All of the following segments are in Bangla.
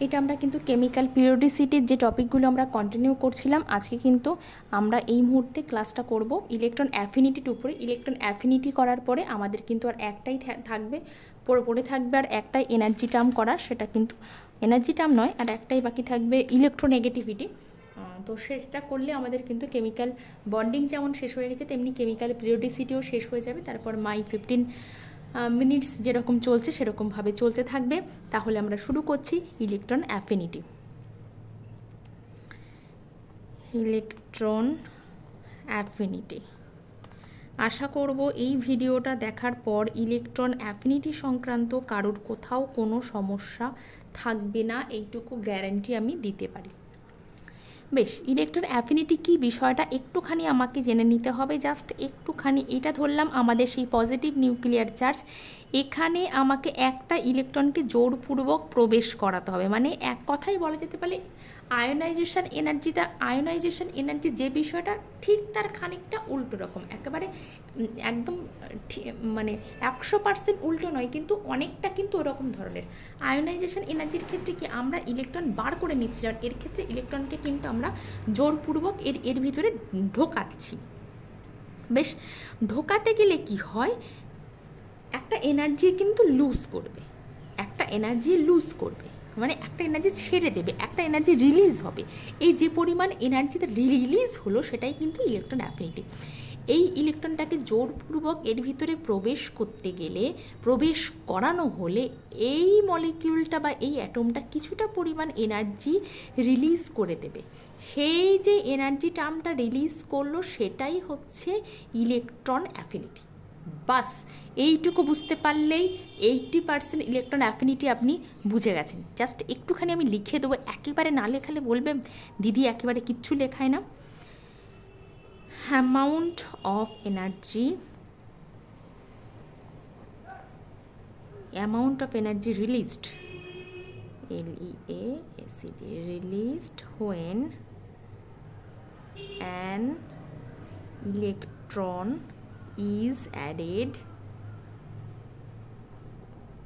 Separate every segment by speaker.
Speaker 1: এটা আমরা কিন্তু কেমিক্যাল পিরিয়ডিসিটির যে টপিকগুলো আমরা কন্টিনিউ করছিলাম, আজকে কিন্তু আমরা এই মুহূর্তে ক্লাসটা করব ইলেকট্রন অ্যাফিনিটির উপরে। ইলেকট্রন অ্যাফিনিটি করার পরে আমাদের কিন্তু আর একটাই থাকবে, পড়ে থাকবে আর একটাই এনার্জি টার্ম করা, সেটা কিন্তু এনার্জি টার্ম নয়, আর একটাই বাকি থাকবে ইলেকট্রোনেগেটিভিটি। তো সেটা করলে আমাদের কিন্তু কেমিক্যাল বন্ডিং যেমন শেষ হয়ে গেছে, তেমনি কেমিক্যাল পিরিয়ডিসিটিও শেষ হয়ে যাবে। তারপর মাই 15 মিনিটস যেরকম চলছে সেরকমভাবে চলতে থাকবে। তাহলে আমরা শুরু করছি ইলেকট্রন অ্যাফিনিটি। ইলেকট্রন অ্যাফিনিটি, আশা করব এই ভিডিওটা দেখার পর ইলেকট্রন অ্যাফিনিটি সংক্রান্ত কারোর কোথাও কোনো সমস্যা থাকবে না, এইটুকু গ্যারান্টি আমি দিতে পারি। বেশ, ইলেকট্রন অ্যাফিনিটি কী বিষয়টা একটুখানি আমাকে জেনে নিতে হবে, জাস্ট একটুখানি। এটা ধরলাম আমাদের সেই পজিটিভ নিউক্লিয়ার চার্জ, এখানে আমাকে একটা ইলেকট্রনকে জোরপূর্বক প্রবেশ করাতে হবে, মানে এক কথাই বলা যেতে পারে আয়োনাইজেশন এনার্জিটা, আয়োনাইজেশন এনার্জি যে বিষয়টা ঠিক তার খানিকটা উল্টো রকম, একেবারে একদম মানে 100% উল্টো নয়, কিন্তু অনেকটা কিন্তু ওরকম ধরনের। আয়োনাইজেশন এনার্জির ক্ষেত্রে কি আমরা ইলেকট্রন বার করে নিচ্ছিলাম, এর ক্ষেত্রে ইলেকট্রনকে কিন্তু আমরা জোরপূর্বক এর ভিতরে ঢোকাচ্ছি। বেশ, ঢোকাতে গেলে কি হয়, একটা এনার্জি কিন্তু লুজ করবে, একটা এনার্জি লুজ করবে, মানে একটা এনার্জি ছেড়ে দেবে, একটা এনার্জি রিলিজ হবে। এই যে পরিমাণ এনার্জিটা রিলিজ হলো সেটাই কিন্তু ইলেকট্রন অ্যাফিনিটি। এই ইলেকট্রনটাকে জোরপূর্বক এর ভিতরে প্রবেশ করতে গেলে, প্রবেশ করানো হলে এই মলিকিউলটা বা এই অ্যাটমটা কিছুটা পরিমাণ এনার্জি রিলিজ করে দেবে। সেই যে এনার্জি টার্মটা রিলিজ করলো সেটাই হচ্ছে ইলেকট্রন অ্যাফিনিটি। বাস এইটুকু বুঝতে পারলেই 80% ইলেকট্রন অ্যাফিনিটি আপনি বুঝে গেছেন। জাস্ট একটুখানি আমি লিখে দেবো, একেবারে না লেখালে বলবে দিদি একেবারে কিচ্ছু লেখায় না। Amount of energy, amount of energy released, LEACD, released when an electron is added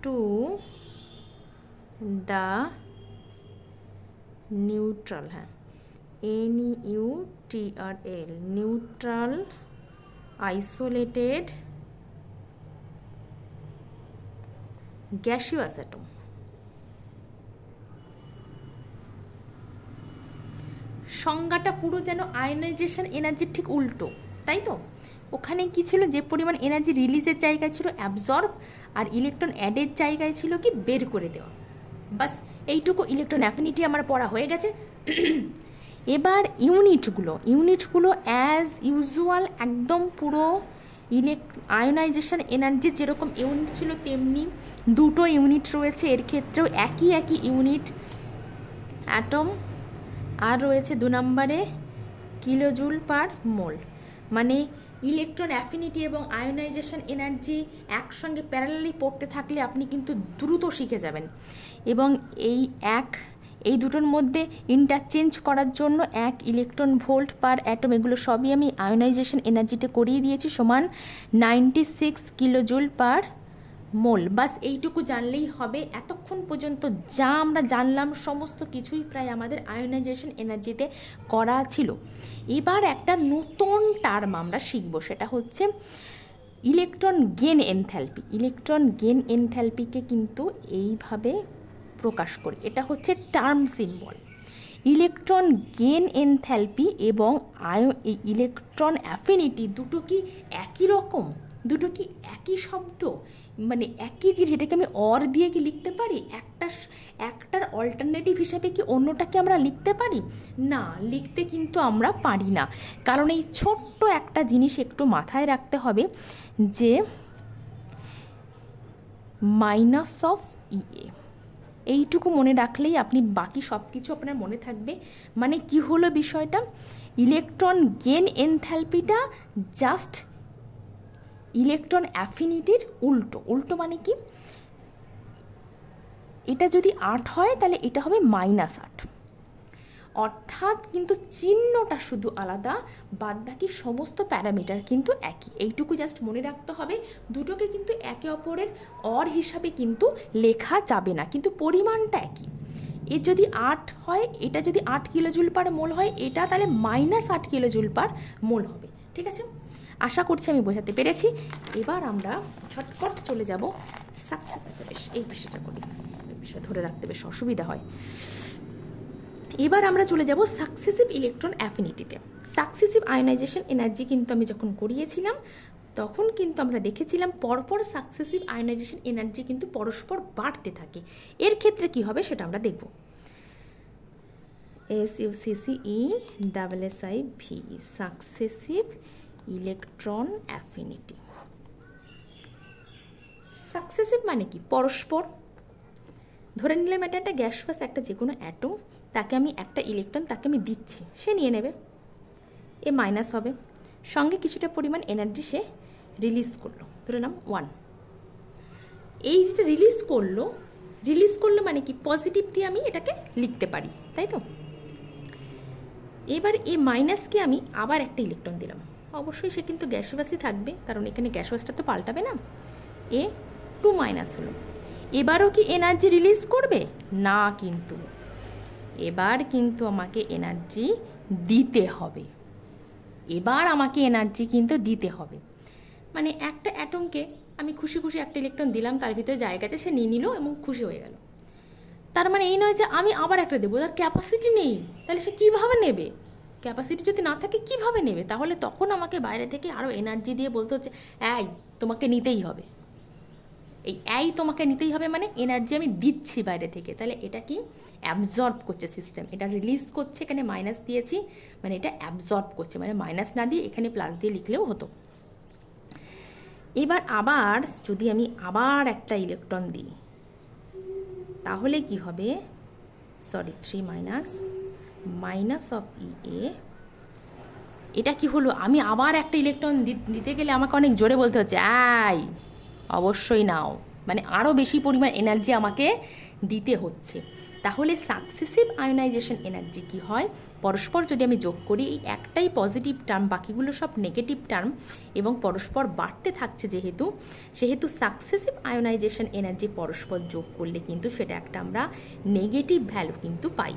Speaker 1: to the neutral, NEUTRL, neutral isolated gaseous atom। সংজ্ঞাটা পুরো যেন আয়োনাইজেশন এনার্জির ঠিক উল্টো, তাই তো? ওখানে কি ছিল, যে পরিমাণ এনার্জি রিলিজের জায়গায় ছিল অ্যাবজর্ব, আর ইলেকট্রন অ্যাডের জায়গায় ছিল কি বের করে দেওয়া। বাস এইটুকু ইলেকট্রন অ্যাফিনিটি আমার পড়া হয়ে গেছে। এবার ইউনিটগুলো অ্যাজ ইউজুয়াল একদম পুরো আয়োনাইজেশন এনার্জি যেরকম ইউনিট ছিল তেমনি দুটো ইউনিট রয়েছে, এর ক্ষেত্রেও একই ইউনিট অ্যাটম, আর রয়েছে 2 নম্বরে কিলোজুল পার মোল। মানে ইলেকট্রন অ্যাফিনিটি এবং আয়োনাইজেশন এনার্জি একসঙ্গে প্যারালালি পড়তে থাকলে আপনি কিন্তু দ্রুত শিখে যাবেন। এবং এই দুটোর মধ্যে ইন্টারচেঞ্জ করার জন্য 1 ইলেকট্রন ভোল্ট পার অ্যাটম, এগুলো সবই আমি আয়োনাইজেশন এনার্জিতে করিয়ে দিয়েছি, সমান 96 কিলোজুল পার মোল। বাস এইটুকু জানলেই হবে। এতক্ষণ পর্যন্ত যা আমরা জানলাম সমস্ত কিছুই প্রায় আমাদের আয়োনাইজেশন এনার্জিতে করা ছিল। এবার একটা নতুন টার্ম আমরা শিখব, সেটা হচ্ছে electron gain enthalpy. Electron gain এনথ্যালপিকে কিন্তু এইভাবে প্রকাশ করি, এটা হচ্ছে term symbol. Electron gain enthalpy এবং ইলেকট্রন অ্যাফিনিটি দুটো কি একই রকম, দুটো কি একই শব্দ, মানে একই জিনিস? এটাকে আমি অর দিয়ে কি লিখতে পারি? একটার অল্টারনেটিভ হিসাবে কি অন্যটাকে আমরা লিখতে পারি? না, লিখতে কিন্তু আমরা পারি না। কারণ এই ছোট্ট একটা জিনিস একটু মাথায় রাখতে হবে, যে মাইনাস অফ ইএ, এইটুকু মনে রাখলেই আপনি বাকি সব কিছু আপনার মনে থাকবে। মানে কি হলো বিষয়টা, ইলেকট্রন গেন এনথ্যালপিটা জাস্ট ইলেকট্রন অ্যাফিনিটির উল্টো। মানে কি, এটা যদি 8 হয় তাহলে এটা হবে -8, অর্থাৎ কিন্তু চিহ্নটা শুধু আলাদা, বাদবাকি সমস্ত প্যারামিটার কিন্তু একই। এইটুকু জাস্ট মনে রাখতে হবে। দুটোকে কিন্তু একে অপরের অর হিসাবে কিন্তু লেখা যাবে না, কিন্তু পরিমাণটা একই। এর যদি 8 হয়, এটা যদি 8 কিলোজুল পার মোল হয়, এটা তাহলে -8 কিলোজুল পার মোল হবে। ঠিক আছে, আশা করছি আমি বোঝাতে পেরেছি। এবার আমরা ঝটপট চলে যাব সাকসেস। আচ্ছা বেশ, এই বিষয়টা করি, এই বিষয়টা ধরে রাখতে বেশ অসুবিধা হয়। এবার আমরা চলে যাব সাকসেসিভ ইলেকট্রন অ্যাফিনিটিতে। সাকসেসিভ আয়নাইজেশন এনার্জি কিন্তু আমি যখন করিয়েছিলাম তখন কিন্তু আমরা দেখেছিলাম পরপর সাকসেসিভ আয়নাইজেশন এনার্জি কিন্তু পরস্পর বাড়তে থাকে। এর ক্ষেত্রে কি হবে সেটা আমরা দেখব। SUCCE successive electron affinity. Successive মানে কি? পরস্পর। ধরে নিলাম এটা একটা গ্যাসফাস, একটা যে কোনো অ্যাটম, তাকে আমি একটা ইলেকট্রন তাকে আমি দিচ্ছি, সে নিয়ে নেবে, এ মাইনাস হবে, সঙ্গে কিছুটা পরিমাণ এনার্জি সে রিলিজ করলো, ধরে নাম 1। এই যেটা রিলিজ করলো মানে কি? পজিটিভ দিয়ে আমি এটাকে লিখতে পারি, তাই তো? এবার এ মাইনাসকে আমি আবার একটা ইলেকট্রন দিলাম, অবশ্যই সে কিন্তু গ্যাসফাসই থাকবে, কারণ এখানে গ্যাসফাসটা তো পাল্টাবে না। এ 2- হলো। এবারও কি এনার্জি রিলিজ করবে? না, কিন্তু এবার কিন্তু আমাকে এনার্জি দিতে হবে। মানে একটা অ্যাটমকে আমি খুশি খুশি একটা ইলেকট্রন দিলাম, তার ভিতরে জায়গাতে সে নিয়ে নিল এবং খুশি হয়ে গেল। তার মানে এই নয় যে আমি আবার একটা দেবো, তার ক্যাপাসিটি নেই, তাহলে সে কীভাবে নেবে? ক্যাপাসিটি যদি না থাকে কীভাবে নেবে? তাহলে তখন আমাকে বাইরে থেকে আরও এনার্জি দিয়ে বলতে হচ্ছে, এই তোমাকে নিতেই হবে, এই তোমাকে নিতেই হবে, মানে এনার্জি আমি দিচ্ছি বাইরে থেকে। তাহলে এটা কি? অ্যাবজর্ব করছে সিস্টেম, এটা রিলিজ করছে, এখানে মাইনাস দিয়েছি মানে এটা অ্যাবজর্ব করছে, মানে মাইনাস না দিয়ে এখানে প্লাস দিয়ে লিখলেও হতো। এবার আবার যদি আমি আবার একটা ইলেকট্রন দিই তাহলে কি হবে? 3 মাইনাস অফ EA। এটা কি হলো? আমি আবার একটা ইলেকট্রন দিতে গেলে আমাকে অনেক জোরে বলতে হচ্ছে, অবশ্যই নাও, মানে আরও বেশি পরিমাণ এনার্জি আমাকে দিতে হচ্ছে। তাহলে সাকসেসিভ আয়োনাইজেশন এনার্জি কি হয়? পরস্পর যদি আমি যোগ করি, এই একটাই পজিটিভ টার্ম, বাকিগুলো সব নেগেটিভ টার্ম, এবং পরস্পর বাড়তে থাকছে সেহেতু সাকসেসিভ আয়োনাইজেশন এনার্জি পরস্পর যোগ করলে কিন্তু সেটা একটা আমরা নেগেটিভ ভ্যালু কিন্তু পাই।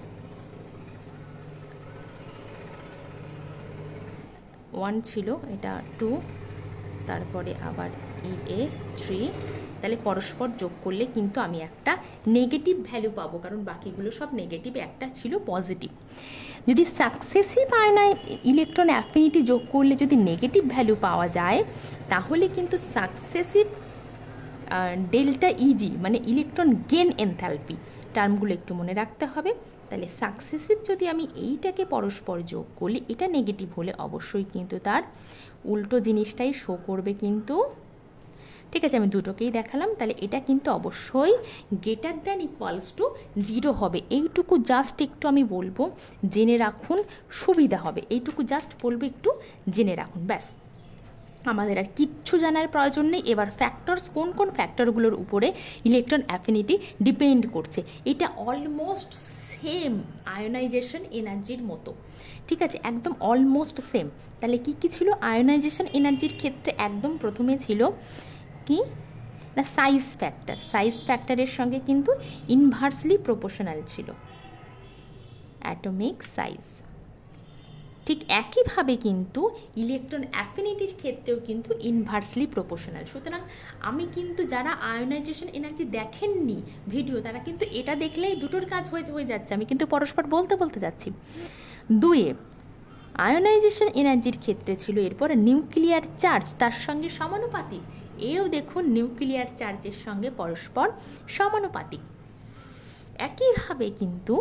Speaker 1: 1 ছিল, এটা 2, তারপরে আবার EA 3, তাহলে পরস্পর যোগ করলে কিন্তু আমি একটা নেগেটিভ ভ্যালু পাবো, কারণ বাকিগুলো সব নেগেটিভ, একটা ছিল পজিটিভ। যদি সাকসেসিভ ইলেকট্রন অ্যাফিনিটি যোগ করলে যদি নেগেটিভ ভ্যালু পাওয়া যায়, তাহলে কিন্তু সাকসেসিভ ডেল্টা EG মানে ইলেকট্রন গেন এনথ্যালপি, টার্মগুলো একটু মনে রাখতে হবে। তাহলে সাকসেসিভ যদি আমি এইটাকে পরস্পর যোগ করি, এটা নেগেটিভ হলে অবশ্যই কিন্তু তার উল্টো জিনিসটাই শো করবে কিন্তু। ঠিক আছে, আমি দুটোকেই দেখালাম। তাহলে এটা কিন্তু অবশ্যই >= 0 হবে। এইটুকু জাস্ট একটু আমি বলবো, জেনে রাখুন, সুবিধা হবে। এইটুকু জাস্ট বলবো, একটু জেনে রাখুন, ব্যাস। আমাদের আর কিচ্ছু জানার প্রয়োজন নেই। এবার ফ্যাক্টরস, কোন কোন ফ্যাক্টরগুলোর উপরে ইলেকট্রন অ্যাফিনিটি ডিপেন্ড করছে, এটা অলমোস্ট সেম আয়োনাইজেশন এনার্জির মতো। ঠিক আছে, একদম অলমোস্ট সেম। তাহলে কি কি ছিল আয়োনাইজেশন এনার্জির ক্ষেত্রে? একদম প্রথমে ছিল কি না, সাইজ ফ্যাক্টর। সাইজ ফ্যাক্টরের সঙ্গে কিন্তু ইনভার্সলি প্রপোর্শনাল ছিল অ্যাটমিক সাইজ। ঠিক একইভাবে কিন্তু ইলেকট্রন অ্যাফিনিটির ক্ষেত্রেও কিন্তু ইনভার্সলি প্রপোর্শনাল। সুতরাং আমি কিন্তু, যারা আয়োনাইজেশন এনার্জি দেখেননি ভিডিও, তারা কিন্তু এটা দেখলেই দুটোর কাজ হয়ে যাচ্ছে। আমি কিন্তু পরস্পর বলতে যাচ্ছি। 2 আয়োনাইজেশন এনার্জির ক্ষেত্রে ছিল এরপর নিউক্লিয়ার চার্জ তার সঙ্গে সমানুপাতিক। এও দেখুন নিউক্লিয়ার চার্জের সঙ্গে পরস্পর সমানুপাতিক। একইভাবে কিন্তু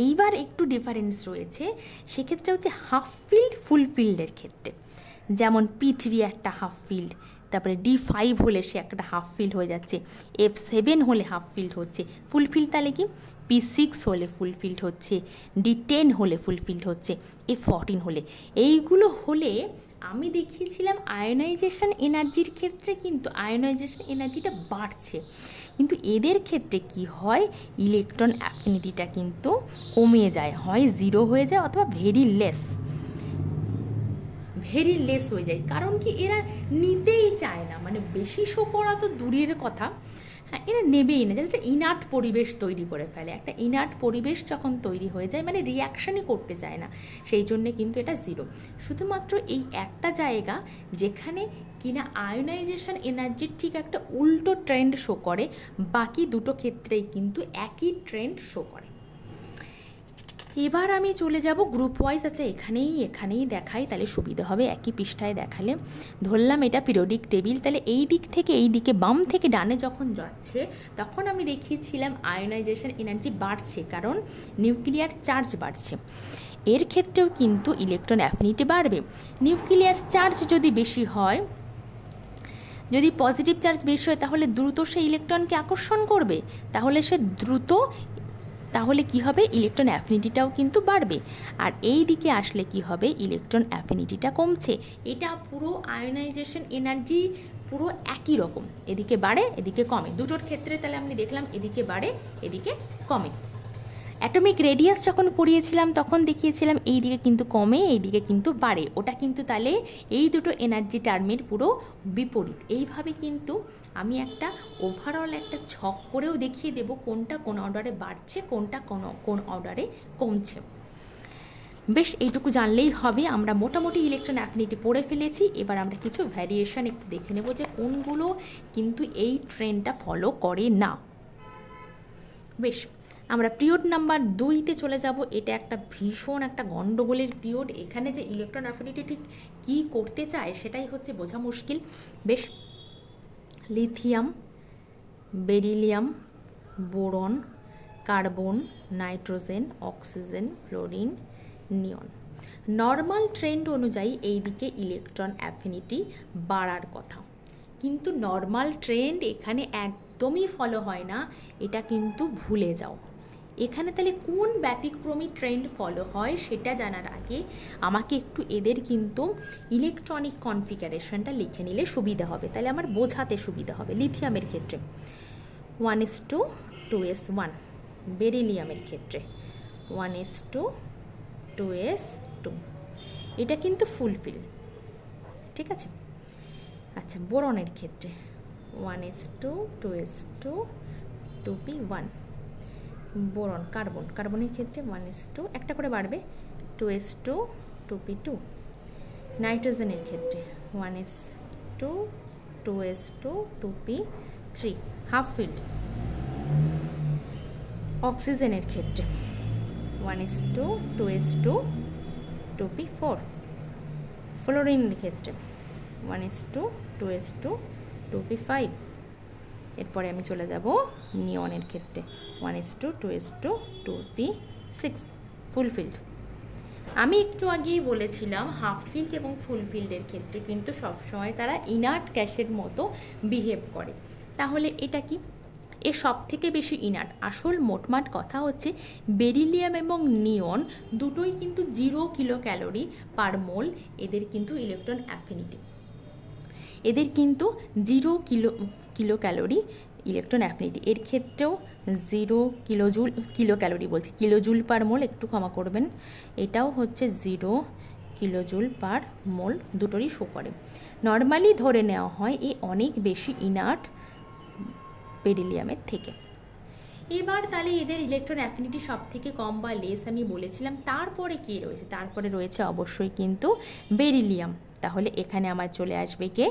Speaker 1: এইবার একটু ডিফারেন্স রয়েছে, সেক্ষেত্রে হচ্ছে হাফ ফিল্ড ফুল ফিল্ডের ক্ষেত্রে। যেমন P3 একটা হাফ ফিল্ড, তারপরে D5 হলে সে একটা হাফ ফিল্ড হয়ে যাচ্ছে, F7 হলে হাফ ফিল্ড হচ্ছে, ফুল ফিল্ড তাহলে কি P6 হলে ফুল ফিল্ড হচ্ছে, D10 হলে ফুল ফিল্ড হচ্ছে, F14 হলে। এইগুলো হলে আমি দেখিয়েছিলাম আয়োনাইজেশন এনার্জির ক্ষেত্রে কিন্তু আয়োনাইজেশন এনার্জিটা বাড়ছে, কিন্তু এদের ক্ষেত্রে কি হয়, ইলেকট্রন অ্যাফিনিটিটা কিন্তু কমে যায়, হয় 0 হয়ে যায় অথবা ভেরি লেস হয়ে যায়। কারণ কি, এরা নিতেই চায় না, মানে বেশি শো করা তো দূরের কথা, হ্যাঁ, এরা নেবেই না, জাস্ট ইনার্ট পরিবেশ তৈরি করে ফেলে। একটা ইনার্ট পরিবেশ যখন তৈরি হয়ে যায় মানে রিয়াকশানই করতে চায় না, সেই জন্যে কিন্তু এটা জিরো। শুধুমাত্র এই একটা জায়গা যেখানে কিনা আয়োনাইজেশন এনার্জির ঠিক একটা উল্টো ট্রেন্ড শো করে, বাকি দুটো ক্ষেত্রেই কিন্তু একই ট্রেন্ড শো করে। এবার আমি চলে যাব গ্রুপ ওয়াইজ। আচ্ছা, এখানেই দেখাই, তাহলে সুবিধা হবে, একই পৃষ্ঠায় দেখালে। ধরলাম এটা পিরিয়ডিক টেবিল, তাহলে এই দিক থেকে এই দিকে বাম থেকে ডানে যখন যাচ্ছে তখন আমি দেখিয়েছিলাম আয়োনাইজেশন এনার্জি বাড়ছে, কারণ নিউক্লিয়ার চার্জ বাড়ছে। এর ক্ষেত্রেও কিন্তু ইলেকট্রন অ্যাফিনিটি বাড়বে। নিউক্লিয়ার চার্জ যদি বেশি হয়, যদি পজিটিভ চার্জ বেশি হয়, তাহলে দ্রুত সে ইলেকট্রনকে আকর্ষণ করবে, তাহলে কি হবে, ইলেকট্রন অ্যাফিনিটিটাও কিন্তু বাড়বে। আর এই দিকে আসলে কি হবে, ইলেকট্রন অ্যাফিনিটিটা কমছে। এটা পুরো আয়োনাইজেশন এনার্জি পুরো একই রকম, এদিকে বাড়ে এদিকে কমে, দুটোর ক্ষেত্রে তাহলে আমি দেখলাম এদিকে বাড়ে এদিকে কমে। অ্যাটমিক রেডিয়াস যখন পড়িয়েছিলাম তখন দেখিয়েছিলাম এই দিকে কিন্তু কমে এই দিকে কিন্তু বাড়ে, ওটা কিন্তু তাহলে এই দুটো এনার্জি টার্মের পুরো বিপরীত। এইভাবে কিন্তু আমি একটা ওভারঅল একটা ছক করেও দেখিয়ে দেব কোনটা কোন অর্ডারে বাড়ছে, কোনটা কোন অর্ডারে কমছে। বেশ, এইটুকু জানলেই হবে। আমরা মোটামুটি ইলেকট্রন অ্যাফিনিটি পড়ে ফেলেছি। এবার আমরা কিছু ভ্যারিয়েশন একটু দেখে নেব যে কোনগুলো কিন্তু এই ট্রেন্ডটা ফলো করে না। বেশ, আমরা পিরিয়ড নাম্বার 2তে চলে যাব। এটা একটা ভীষণ একটা গণ্ডগোলের পিরিয়ড। এখানে যে ইলেকট্রন অ্যাফিনিটি ঠিক কী করতে চায় সেটাই হচ্ছে বোঝা মুশকিল। বেশ, lithium, beryllium, boron, carbon, nitrogen, oxygen, fluorine, neon. Normal trend অনুযায়ী এই দিকে ইলেকট্রন অ্যাফিনিটি বাড়ার কথা, কিন্তু নর্মাল ট্রেন্ড এখানে একদমই ফলো হয় না, এটা কিন্তু ভুলে যাও। এখানে তাহলে কোন ব্যতিক্রমী ট্রেন্ড ফলো হয় সেটা জানার আগে আমাকে একটু এদের কিন্তু ইলেকট্রনিক কনফিগারেশনটা লিখে নিলে সুবিধা হবে, তাহলে আমার বোঝাতে সুবিধা হবে। লিথিয়ামের ক্ষেত্রে 1:2, 2s1, বেরিলিয়ামের ক্ষেত্রে 1:2, 2s2, এটা কিন্তু ফুলফিল, ঠিক আছে। আচ্ছা, বোরনের ক্ষেত্রে 1:2, 2s2, 2p1, বোরন, কার্বনের ক্ষেত্রে 1:2, একটা করে বাড়বে, 2s2, 2p2, নাইট্রোজেনের ক্ষেত্রে 1:2, 2s2, 2p3, হাফ ফিল্ড। অক্সিজেনের ক্ষেত্রে 1:2, 2s2, 2p4, ফ্লোরিনের ক্ষেত্রে 1:2, 2s2, 2p5। এরপরে আমি চলে যাব নিয়নের ক্ষেত্রে 1:2, 2s2, 2p6, ফুলফিল্ড। আমি একটু আগেই বলেছিলাম হাফ ফিল্ড এবং ফুলফিল্ডের ক্ষেত্রে কিন্তু সবসময় তারা ইনার্ট গ্যাসের মতো বিহেভ করে। তাহলে এটা কি, এ সব থেকে বেশি ইনার্ট। আসল মোটমাট কথা হচ্ছে বেরিলিয়াম এবং নিয়ন দুটোই কিন্তু 0 কিলো ক্যালোরি পার মোল, এদের কিন্তু ইলেকট্রন অ্যাফিনিটি, এদের কিন্তু 0 কিলো ক্যালোরি ইলেকট্রন অ্যাফিনিটি। এর ক্ষেত্রেও 0 কিলো ক্যালোরি বলছি, কিলোজুল পার মোল, একটু ক্ষমা করবেন, এটাও হচ্ছে 0 কিলোজুল পার মোল, দুটোরই শো করে। নর্মালি ধরে নেওয়া হয় এ অনেক বেশি ইনার্ট বেরিলিয়ামের থেকে। এবার তাহলে এদের ইলেকট্রন অ্যাফিনিটি সব থেকে কম বা লেস আমি বলেছিলাম। তারপরে কি রয়েছে, তারপরে রয়েছে অবশ্যই কিন্তু বেরিলিয়াম। তাহলে এখানে আমার চলে আসবে কে,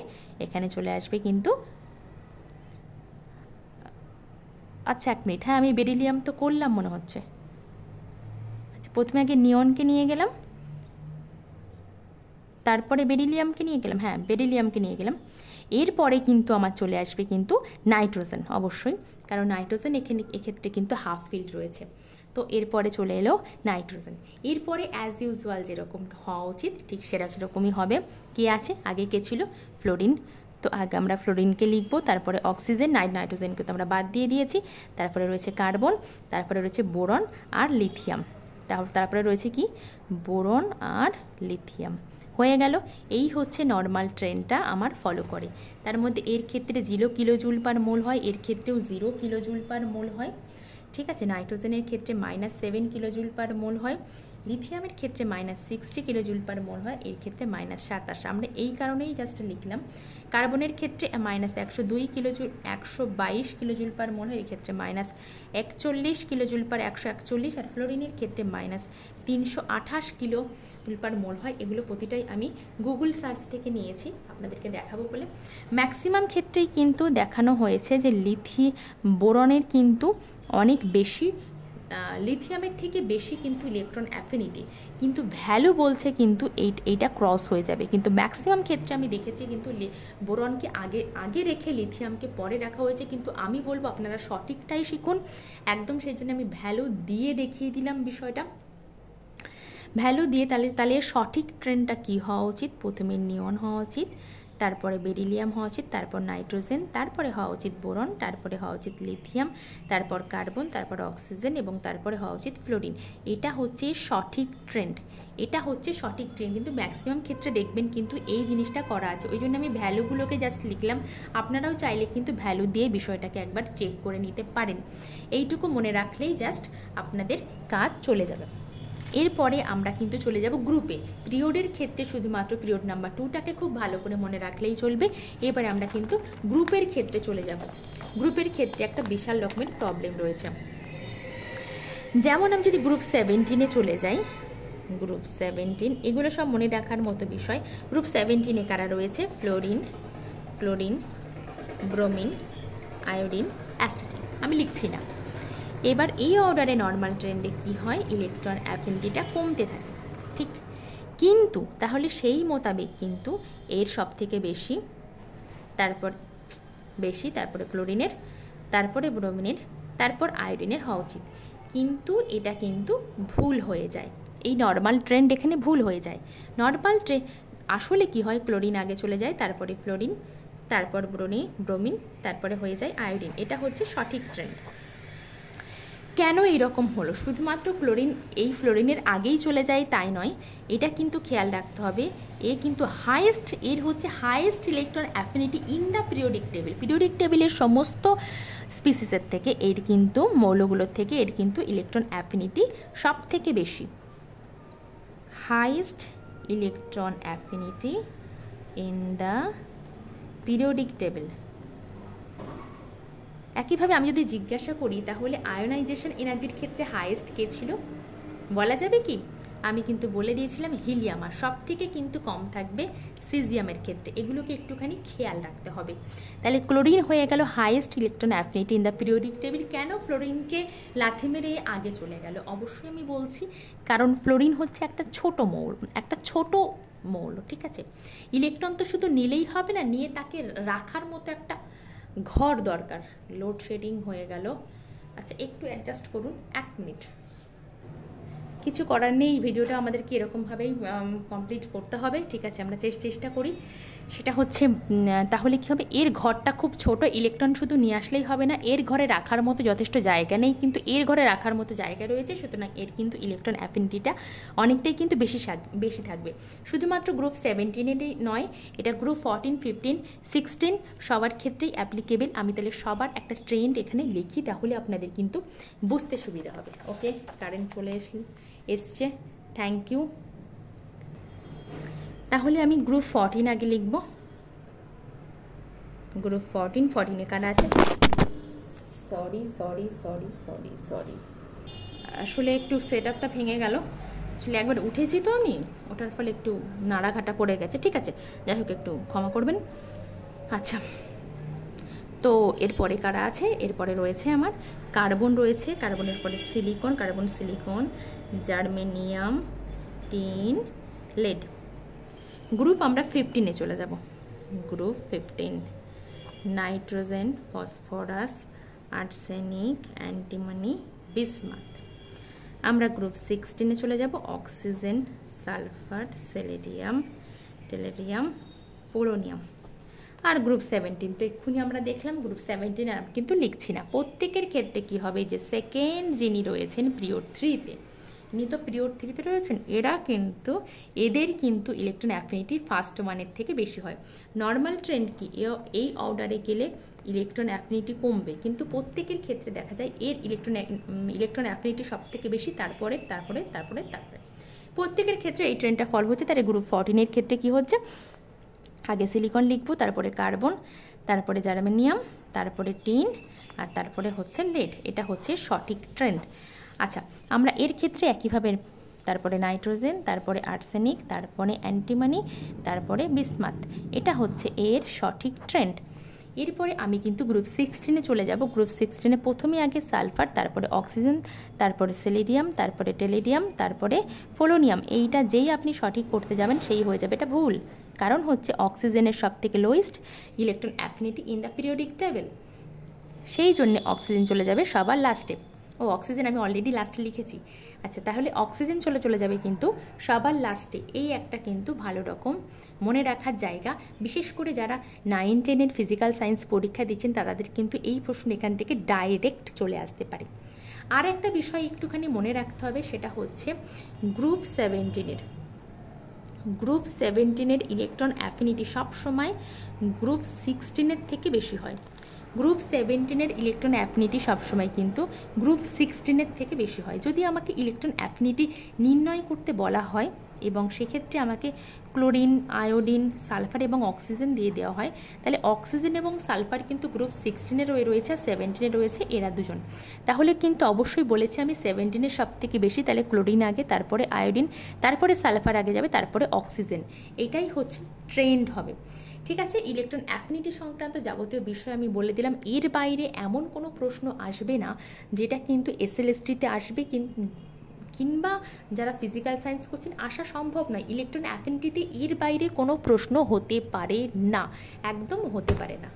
Speaker 1: এখানে চলে আসবে কিন্তু, আচ্ছা 1 মিনিট, হ্যাঁ আমি বেরিলিয়াম তো করলাম মনে হচ্ছে। আচ্ছা, প্রথমে আগে নিয়নকে নিয়ে গেলাম, তারপরে বেরিলিয়ামকে নিয়ে গেলাম, হ্যাঁ বেরিলিয়ামকে নিয়ে গেলাম। এরপরে কিন্তু আমার চলে আসবে কিন্তু নাইট্রোজেন, অবশ্যই, কারণ নাইট্রোজেন এক্ষেত্রে কিন্তু হাফ ফিল্ড রয়েছে। তো এরপরে চলে এলো নাইট্রোজেন। এরপরে অ্যাজ ইউজুয়াল যেরকম হওয়া উচিত ঠিক সেরকমই হবে। কে আছে আগে, কে ছিল, ফ্লোরিন। তো আগে আমরা ফ্লোরিনকে লিখব, তারপরে অক্সিজেন, নাইট্রোজেনকে তো আমরা বাদ দিয়ে দিয়েছি, তারপরে রয়েছে কার্বন, তারপরে রয়েছে বোরন আর লিথিয়াম, তারপরে রয়েছে কি, বোরন আর লিথিয়াম। হয়ে গেল। এই হচ্ছে নর্মাল ট্রেন্ডটা আমার ফলো করে। তার মধ্যে এর ক্ষেত্রে 0 কিলোজুল পার মোল হয়, এর ক্ষেত্রেও 0 কিলোজুল পার মোল হয়। ঠিক আছে। নাইট্রোজেনের ক্ষেত্রে -7 কিলোজুল পার মোল হয়, লিথিয়ামের ক্ষেত্রে -60 কিলোজুল পার মোল হয়, এর ক্ষেত্রে -27। আমরা এই কারণেই জাস্ট লিখলাম। কার্বনের ক্ষেত্রে -102 কিলোজুল 122 কিলোজুল পার মোল হয়, এর ক্ষেত্রে -41 কিলোজুল পার 141, আর ফ্লোরিনের ক্ষেত্রে -328 কিলোজুল পার মোল হয়। এগুলো প্রতিটাই আমি গুগল সার্চ থেকে নিয়েছি আপনাদেরকে দেখাবো বলে। ম্যাক্সিমাম ক্ষেত্রেই কিন্তু দেখানো হয়েছে যে বোরনের কিন্তু অনেক বেশি, লিথিয়ামের থেকে বেশি কিন্তু ইলেকট্রন অ্যাফিনিটি, কিন্তু ভ্যালু বলছে কিন্তু এইটা ক্রস হয়ে যাবে। কিন্তু ম্যাক্সিমাম ক্ষেত্রে আমি দেখেছি কিন্তু বোরনকে আগে রেখে লিথিয়ামকে পরে রাখা হয়েছে। কিন্তু আমি বলবো আপনারা সঠিকটাই শিখুন একদম, সেই জন্য আমি ভ্যালু দিয়ে দেখিয়ে দিলাম বিষয়টা। ভ্যালু দিয়ে তাহলে সঠিক ট্রেন্ডটা কী হওয়া উচিত? প্রথমে নিয়ন হওয়া উচিত, তারপরে বেরিলিয়াম হওয়া উচিত, তারপর নাইট্রোজেন, তারপরে হওয়া উচিত বোরন, তারপরে হওয়া উচিত লিথিয়াম, তারপর কার্বন, তারপর অক্সিজেন এবং তারপরে হওয়া উচিত ফ্লোরিন। এটা হচ্ছে সঠিক ট্রেন্ড, এটা হচ্ছে সঠিক ট্রেন্ড। কিন্তু ম্যাক্সিমাম ক্ষেত্রে দেখবেন কিন্তু এই জিনিসটা করা আছে, ওই জন্য আমি ভ্যালুগুলোকে জাস্ট লিখলাম। আপনারাও চাইলে কিন্তু ভ্যালু দিয়ে বিষয়টাকে একবার চেক করে নিতে পারেন। এইটুকু মনে রাখলেই জাস্ট আপনাদের কাজ চলে যাবে। এরপরে আমরা কিন্তু চলে যাব গ্রুপে। পিরিয়ডের ক্ষেত্রে শুধুমাত্র পিরিয়ড নাম্বার 2টাকে খুব ভালো করে মনে রাখলেই চলবে। এবারে আমরা কিন্তু গ্রুপের ক্ষেত্রে চলে যাব। গ্রুপের ক্ষেত্রে একটা বিশাল রকমের প্রবলেম রয়েছে। যেমন আমি যদি গ্রুপ 17-এ চলে যাই, গ্রুপ 17 এগুলো সব মনে রাখার মতো বিষয়। গ্রুপ 17-এ কারা রয়েছে? Chlorine, bromine, iodine, astatine. আমি লিখছি না। এবার এই অর্ডারে নর্মাল ট্রেন্ডে কি হয়? ইলেকট্রন অ্যাফিনিটিটা কমতে থাকে, ঠিক। কিন্তু তাহলে সেই মোতাবেক কিন্তু এর সব থেকে বেশি, তারপরে ক্লোরিনের, তারপরে ব্রোমিনের, তারপর আয়োডিনের হওয়া উচিত। কিন্তু এটা কিন্তু ভুল হয়ে যায়, এই নর্মাল ট্রেন্ড এখানে ভুল হয়ে যায়। নর্মাল ট্রেন্ড আসলে কি হয়? ক্লোরিন আগে চলে যায়, তারপরে ফ্লোরিন, তারপর ব্রোমিন, তারপরে হয়ে যায় আয়োডিন। এটা হচ্ছে সঠিক ট্রেন্ড। কেন এইরকম হলো? শুধুমাত্র এই ফ্লোরিনের আগেই চলে যায় তাই নয়, এটা কিন্তু খেয়াল রাখতে হবে। কিন্তু এর হচ্ছে highest electron affinity in the periodic table. Periodic টেবিলের সমস্ত স্পিসিসের থেকে এর কিন্তু, মৌলগুলোর থেকে এর কিন্তু ইলেকট্রন অ্যাফিনিটি সব থেকে বেশি। Highest electron affinity in the periodic table. একইভাবে আমি যদি জিজ্ঞাসা করি তাহলে আয়োনাইজেশন এনার্জির ক্ষেত্রে হাইয়েস্ট কে ছিল? বলা যাবে কি? আমি কিন্তু বলে দিয়েছিলাম হিলিয়াম, আর সব থেকে কিন্তু কম থাকবে সিজিয়ামের ক্ষেত্রে। এগুলোকে একটুখানি খেয়াল রাখতে হবে। তাহলে ক্লোরিন হয়ে গেল highest electron affinity in the periodic table. কেন ফ্লোরিনকে লাথি মেরে আগে চলে গেল? অবশ্যই আমি বলছি কারণ ফ্লোরিন হচ্ছে একটা ছোট মৌল, ঠিক আছে। ইলেকট্রন তো শুধু নিলেই হবে না, নিয়ে তাকে রাখার মতো একটা ঘর দরকার। লোডশেডিং হয়ে গেল। আচ্ছা, একটু অ্যাডজাস্ট করুন, 1 মিনিট। কিছু করার নেই, ভিডিওটা আমাদেরকে এরকমভাবেই কমপ্লিট করতে হবে, ঠিক আছে। আমরা চেষ্টা করি। সেটা হচ্ছে তাহলে কী হবে? এর ঘরটা খুব ছোট, ইলেকট্রন শুধু নিয়ে আসলেই হবে না, এর ঘরে রাখার মতো যথেষ্ট জায়গা নেই, কিন্তু এর ঘরে রাখার মতো জায়গা রয়েছে। সুতরাং এর কিন্তু ইলেকট্রন অ্যাফিনিটিটা অনেকটাই কিন্তু বেশি থাকবে। শুধুমাত্র গ্রুপ 17-এরই নয়, এটা গ্রুপ 14, 15, 16 সবার ক্ষেত্রেই অ্যাপ্লিকেবল। আমি তাহলে সবার একটা ট্রেন্ড এখানে লিখি, তাহলে আপনাদের কিন্তু বুঝতে সুবিধা হবে। ওকে, কারেন্ট চলে এসছে, থ্যাংক ইউ। তাহলে আমি গ্রুপ 14 আগে লিখব। গ্রুপ 14-এ কারা আছে? সরি, আসলে একটু সেট আপটা ভেঙে গেল। আসলে একবার উঠেছি তো আমি, ওটার ফলে একটু নাড়াঘাটা পড়ে গেছে, ঠিক আছে। যাই হোক, একটু ক্ষমা করবেন। আচ্ছা, তো এরপরে কারা আছে? এরপরে রয়েছে আমার কার্বন রয়েছে, কার্বনের পরে carbon silicon, germanium, tin, lead. Group আমরা 15-এ চলে যাব। Group 15, nitrogen, phosphorus, arsenic, antimony, bismuth. আমরা গ্রুপ 16-এ চলে যাব। Oxygen, sulphur, tellurium, polonium. আর গ্রুপ 17 তো এক্ষুনি আমরা দেখলাম। গ্রুপ 17 আর কিন্তু লিখছি না। প্রত্যেকের ক্ষেত্রে কি হবে? যে সেকেন্ড যিনি রয়েছেন পিরিয়ড 3-তে, ইনি তো পিরিয়ড 3-তে রয়েছেন, এদের কিন্তু ইলেকট্রন অ্যাফিনিটি ফার্স্ট ওয়ানের থেকে বেশি হয়। নর্মাল ট্রেন্ড কি, এই অর্ডারে গেলে ইলেকট্রন অ্যাফিনিটি কমবে, কিন্তু প্রত্যেকের ক্ষেত্রে দেখা যায় এর ইলেকট্রন অ্যাফিনিটি সব থেকে বেশি, তারপরে প্রত্যেকের ক্ষেত্রে এই ট্রেন্ডটা ফলো হচ্ছে। তাহলে গ্রুপ 14-এর ক্ষেত্রে কি হচ্ছে, আগে সিলিকন লিখবো, তারপরে কার্বন, তারপরে জার্মেনিয়াম, তারপরে টিন, আর তারপরে হচ্ছে লেড। এটা হচ্ছে সঠিক ট্রেন্ড। আচ্ছা, আমরা এর ক্ষেত্রে একইভাবে তারপরে নাইট্রোজেন, তারপরে আর্সেনিক, তারপরে অ্যান্টিমানি, তারপরে বিসমাথ। এটা হচ্ছে এর সঠিক ট্রেন্ড। এরপরে আমি কিন্তু গ্রুপ 16-এ চলে যাব। গ্রুপ 16-এ প্রথমে আগে সালফার, তারপরে অক্সিজেন, তারপরে সেলেডিয়াম, তারপরে টেলেডিয়াম, তারপরে পোলোনিয়াম। এইটা যেই আপনি সঠিক করতে যাবেন সেই হয়ে যাবে। এটা ভুল, কারণ হচ্ছে অক্সিজেনের সব থেকে lowest electron affinity in the periodic table, সেই জন্যে অক্সিজেন চলে যাবে সবার লাস্টে। অক্সিজেন আমি অলরেডি লাস্টে লিখেছি। আচ্ছা, তাহলে অক্সিজেন চলে যাবে কিন্তু সবার লাস্টে। এই একটা কিন্তু ভালো রকম মনে রাখার জায়গা, বিশেষ করে যারা 9-10-এর ফিজিক্যাল সায়েন্স পরীক্ষা দিচ্ছেন তাদের কিন্তু এই প্রশ্ন এখান থেকে ডাইরেক্ট চলে আসতে পারে। আর একটা বিষয় একটুখানি মনে রাখতে হবে, সেটা হচ্ছে গ্রুপ 17-এর ইলেকট্রন অ্যাফিনিটি সবসময় গ্রুপ 16-এর থেকে বেশি হয়। গ্রুপ 17-এর ইলেকট্রন অ্যাফিনিটি সবসময় কিন্তু গ্রুপ 16-এর থেকে বেশি হয়। যদি আমাকে ইলেকট্রন অ্যাফিনিটি নির্ণয় করতে বলা হয় এবং সেক্ষেত্রে আমাকে ক্লোরিন, আয়োডিন, সালফার এবং অক্সিজেন দিয়ে দেওয়া হয়, তাহলে অক্সিজেন এবং সালফার কিন্তু গ্রুপ 16-এ রয়েছে, 17-এ রয়েছে এরা দুজন। তাহলে কিন্তু অবশ্যই বলেছি আমি 17-এর সব থেকে বেশি, তাহলে ক্লোরিন আগে, তারপরে আয়োডিন, তারপরে সালফার আগে যাবে, তারপরে অক্সিজেন। এটাই হচ্ছে ট্রেন্ড হবে। ঠিক আছে, ইলেকট্রন অ্যাফিনিটি সংক্রান্ত যাবতীয় বিষয় আমি বলে দিলাম। এর বাইরে এমন কোনো প্রশ্ন আসবে না যেটা কিন্তু এসএলএসটিতে আসবে, কিংবা যারা ফিজিক্যাল সায়েন্স করছেন আসা সম্ভব নয়। ইলেকট্রন অ্যাফিনিটিতে এর বাইরে কোনো প্রশ্ন হতে পারে না, একদম হতে পারে না।